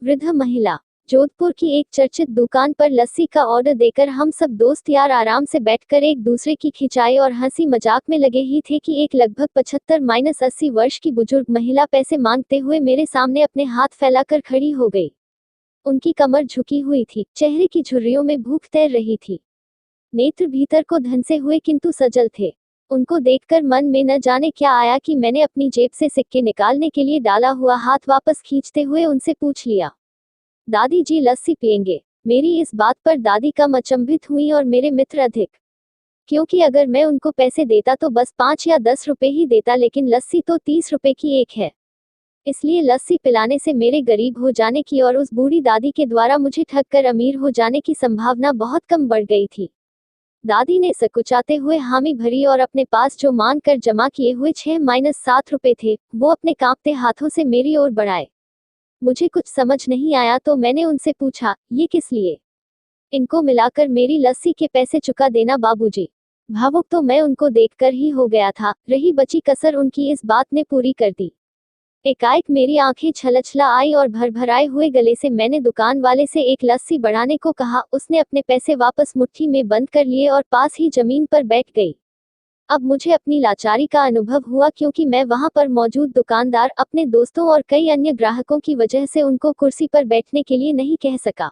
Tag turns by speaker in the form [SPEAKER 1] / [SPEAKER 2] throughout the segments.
[SPEAKER 1] वृद्ध महिला। जोधपुर की एक चर्चित दुकान पर लस्सी का ऑर्डर देकर हम सब दोस्त यार आराम से बैठकर एक दूसरे की खिंचाई और हंसी मजाक में लगे ही थे कि एक लगभग 75-80 वर्ष की बुजुर्ग महिला पैसे मांगते हुए मेरे सामने अपने हाथ फैलाकर खड़ी हो गई। उनकी कमर झुकी हुई थी, चेहरे की झुर्रियों में भूख तैर रही थी, नेत्र भीतर को धंसे हुए किंतु सजल थे। उनको देखकर मन में न जाने क्या आया कि मैंने अपनी जेब से सिक्के निकालने के लिए डाला हुआ हाथ वापस खींचते हुए उनसे पूछ लिया, दादी जी लस्सी पिएंगे? मेरी इस बात पर दादी कम अचंभित हुई और मेरे मित्र अधिक, क्योंकि अगर मैं उनको पैसे देता तो बस 5 या 10 रुपए ही देता, लेकिन लस्सी तो 30 रुपए की एक है। इसलिए लस्सी पिलाने से मेरे गरीब हो जाने की और उस बूढ़ी दादी के द्वारा मुझे ठग कर अमीर हो जाने की संभावना बहुत कम बढ़ गई थी। दादी ने सकुचाते हुए हामी भरी और अपने पास जो मांग कर जमा किए हुए 6-7 रुपए थे, वो अपने कांपते हाथों से मेरी ओर बढ़ाए। मुझे कुछ समझ नहीं आया तो मैंने उनसे पूछा, ये किस लिए? इनको मिलाकर मेरी लस्सी के पैसे चुका देना बाबूजी। भावुक तो मैं उनको देखकर ही हो गया था, रही बची कसर उनकी इस बात ने पूरी कर दी। एकाएक मेरी आंखें छलछला आई और भरभराए हुए गले से मैंने दुकान वाले से एक लस्सी बढ़ाने को कहा। उसने अपने पैसे वापस मुट्ठी में बंद कर लिए और पास ही जमीन पर बैठ गई। अब मुझे अपनी लाचारी का अनुभव हुआ, क्योंकि मैं वहां पर मौजूद दुकानदार, अपने दोस्तों और कई अन्य ग्राहकों की वजह से उनको कुर्सी पर बैठने के लिए नहीं कह सका।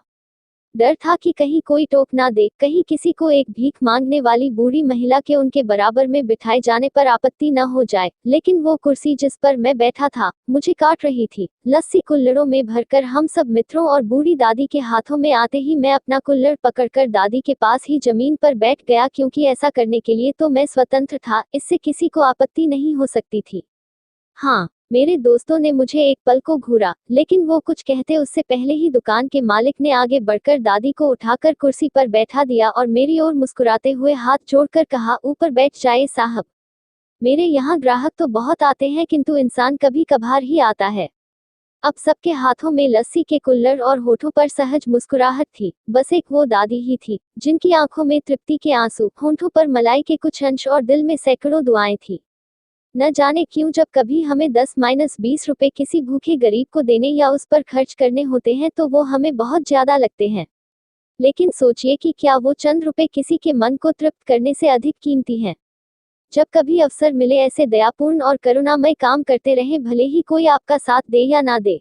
[SPEAKER 1] डर था कि कहीं कोई टोक ना दे, कहीं किसी को एक भीख मांगने वाली बूढ़ी महिला के उनके बराबर में बिठाए जाने पर आपत्ति न हो जाए। लेकिन वो कुर्सी जिस पर मैं बैठा था, मुझे काट रही थी। लस्सी कुल्हड़ों में भरकर हम सब मित्रों और बूढ़ी दादी के हाथों में आते ही मैं अपना कुल्हड़ पकड़कर दादी के पास ही जमीन पर बैठ गया, क्योंकि ऐसा करने के लिए तो मैं स्वतंत्र था, इससे किसी को आपत्ति नहीं हो सकती थी। हाँ, मेरे दोस्तों ने मुझे एक पल को घूरा, लेकिन वो कुछ कहते उससे पहले ही दुकान के मालिक ने आगे बढ़कर दादी को उठाकर कुर्सी पर बैठा दिया और मेरी ओर मुस्कुराते हुए हाथ जोड़कर कहा, ऊपर बैठ जाए साहब। मेरे यहाँ ग्राहक तो बहुत आते हैं, किंतु इंसान कभी कभार ही आता है। अब सबके हाथों में लस्सी के कुल्हड़ और होठों पर सहज मुस्कुराहट थी। बस एक वो दादी ही थी, जिनकी आंखों में तृप्ति के आंसू, होठों पर मलाई के कुछ अंश और दिल में सैकड़ों दुआएं थी। न जाने क्यों जब कभी हमें 10-20 रुपए किसी भूखे गरीब को देने या उस पर खर्च करने होते हैं तो वो हमें बहुत ज्यादा लगते हैं। लेकिन सोचिए कि क्या वो चंद रुपए किसी के मन को तृप्त करने से अधिक कीमती हैं? जब कभी अवसर मिले, ऐसे दयापूर्ण और करुणामय काम करते रहें, भले ही कोई आपका साथ दे या ना दे।